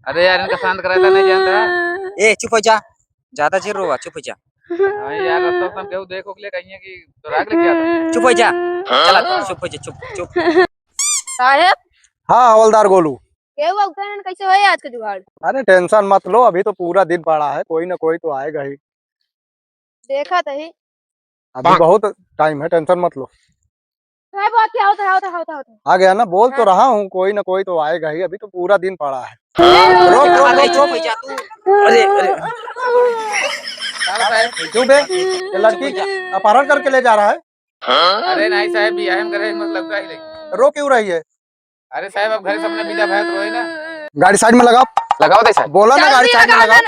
अरे यार इनका शांत कराता नहीं जानता। ए चुप हो जा, ज्यादा चिर रोवा, चुप हो जा। हाँ यार रास्ता तुम केहू देखो के लिए कहिए कि तो राग लेके आता। चुप हो जा, चला चुप हो जा, चुप चुप। साहेब हाँ हवलदार गोलू। केहू उत्तरायण कैसे हुआ आज का जुगाड़? अरे टेंशन मत लो, अभी तो पूरा दिन पड़ा है, कोई ना कोई तो आएगा ही। देखा तही अभी बहुत टाइम है, टेंशन मत लो। साहब क्या होता है? आ गया ना, बोल तो रहा हूँ कोई ना कोई तो आएगा ही, अभी तो पूरा दिन पड़ा है। रोक रोक अरे रोक चुप हो रोक। जा तू। अरे अरे क्यों बे, ये लड़की अपहरण करके ले जा रहा है? अरे नहीं साहब भी अहम करे मत लगता ही लेकिन। रो क्यों रही है? अरे साहब अब घर सबने विदा भैया तो रोए ना। गाड़ी साइड में लगाओ। लगाओ दे साहब। बोला ना गाड़ी साइड में लगाओ।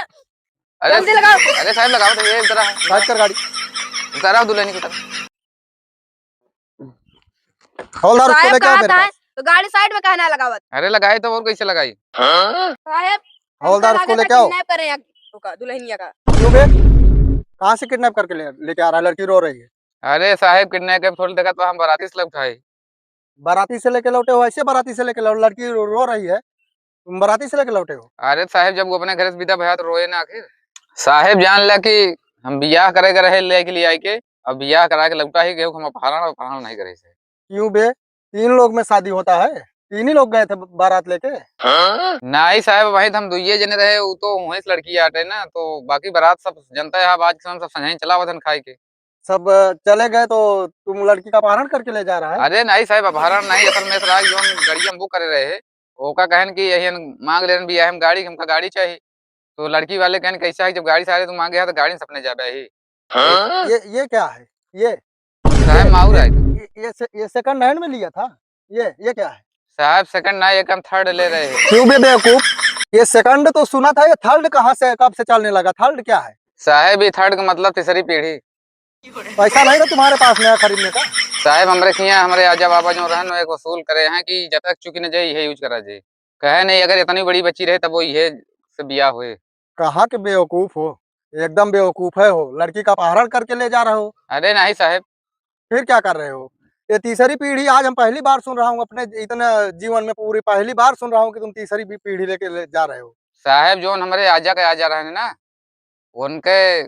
अरे जल्दी लगाओ। अरे साहब लगाओ तो ये उतरा साइड कर गाड़ी। उतारा दुल्हन की तरफ। हवलदार उसको साहब लेके आओ कहा मेरे था पास। तो गाड़ी साइड में कहना लगावत। अरे लगाई तो और कैसे लगाई। साहब हवलदार उसको लेके आओ। किडनैप करे का दुल्हनिया का। क्यों बे, कहाँ से किडनैप करके लेके आ रहा है? लड़की रो रही है। अरे साहब किडनैप के थोड़ी देखा तो हम बाराती से लग उठाए। बाराती से लेके लौटे हो? ऐसे बाराती से लेके लौटे? लड़की रो रही है, तुम बाराती से लेके लौटे हो? अरे साहब जब वो अपने घर से विदा भैया तो रोए ना आखिर। साहब जान ला कि हम बियाह करे रहे ले के लिए आई के, अब बियाह करा के लगता ही गेहूं हम अपहरण नहीं करे से। क्यों बे, 3 लोग में शादी होता है? 3 ही लोग गए थे बारात लेके। नहीं साहब वही तो हम दुइये जने रहे, वो तो वहीं से लड़की आटे ना, तो बाकी बारात सब जनता है आज के समय सब संझाई चला वतन खाए के। सब चले गए तो तुम लड़की का अपहरण करके ले जा रहा है? अरे नहीं साहब अपहरण नहीं, असल में सराग जो गाड़ी हम बुक करे रहे ओका कहन की यही मांग ले भी हम गाड़ी हमका गाड़ी चाहिए, तो लड़की वाले कहन कैसा है जब गाड़ी सारे तुम मांगे तो गाड़ी सपने जाबे ही। ये क्या है? ये साहब माउर है ये सेकंड हैंड में लिया था? ये क्या है? साहब सेकंड ना एक हम थर्ड ले रहे हैं। क्यों बे बेवकूफ, ये सेकंड तो सुना था, ये थर्ड कहाँ से कब से चलने लगा? थर्ड क्या है? साहब ये थर्ड का मतलब तीसरी पीढ़ी। पैसा नहीं था तुम्हारे पास नया खरीदने का? साहब हमरे किया हमारे आजा बाबा जो रहन एक वसूल करे हैं कि जब तक चुकी न जाए ये यूज करा जाए, कहे नहीं अगर इतनी बड़ी बच्ची रहे तब वो ये से बियाह हुए। कहाँ के बेवकूफ हो, एकदम बेवकूफ है हो। लड़की का अपहरण करके ले जा रहे हो, अरे नहीं साहब। फिर क्या कर रहे हो? ये तीसरी पीढ़ी आज हम पहली बार सुन रहा हूँ अपने इतना जीवन में, पूरी पहली बार सुन रहा हूँ कि तुम तीसरी पीढ़ी लेके ले जा रहे हो। साहब जो हमारे आजा के आजा रहे हैं ना उनके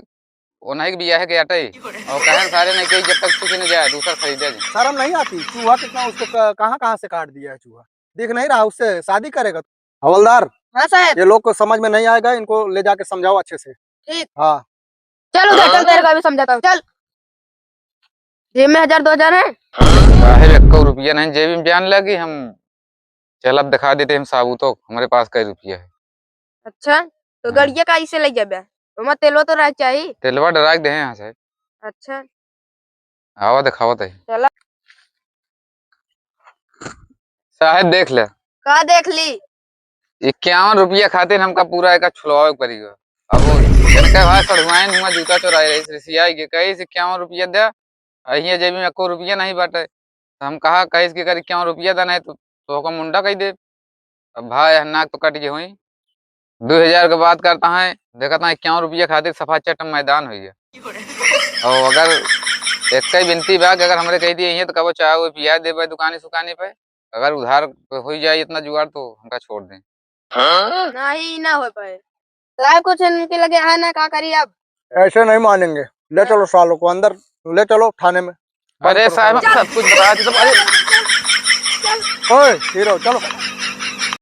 उन्हीं के बियाह के अटे और कहन सारे नहीं कही जब तक चुकी न जाए दूसरा खरीदे जाए। शर्म नहीं आती? चूहा कितना उसको कहाँ कहाँ से काट दिया है चूहा, दिख नहीं रहा? उससे शादी करेगा? हवलदार हाँ साहब ये लोग को समझ में नहीं आएगा, इनको ले जाके समझाओ अच्छे से। ठीक। हाँ चल उधर चल, तेरे का भी समझाता हूँ। चल जेब में 1000-2000 है। साहब 1 रुपया नहीं जेब में जान लगी हम। चल अब दिखा देते हम साबूतो हमारे पास कई रुपया है। अच्छा तो गड़िया का इसे ले जाबे तो तेलो तो रख चाहिए। तेलवा डराक दे यहाँ साहब। अच्छा आवा दिखावत है चला। साहब देख ले। का देख ली? 51 रुपया खातिर हमका पूरा एक छुड़वावे पड़ेगा। अब वो जनका भाई सड़वाइन हुआ जूता चोराए रही रिसियाई के कही 51 रुपया दे अहिया जेबी में 1 रुपया नहीं बाटे, तो हम कहा कही के कर 51 रुपया देना है तो का मुंडा कही दे। अब भाई नाक तो कट गई हुई 2000 के बात करता है देखा था 51 रुपया खातिर सफा चट मैदान हुई है। और अगर एक कई बिनती बा कि अगर हमरे कही दिए तो कबो चाहे वो पिया दे दुकानी सुकानी पे, अगर उधार हो जाए इतना जुगाड़ तो हमका छोड़ दें। नहीं ना हो पाए साहब, कुछ इनके लगे है ना, का करी अब? ऐसे नहीं मानेंगे, ले चलो सालों को अंदर, ले चलो थाने में। अरे साहब सब कुछ बता दी तो ओए हीरो चलो।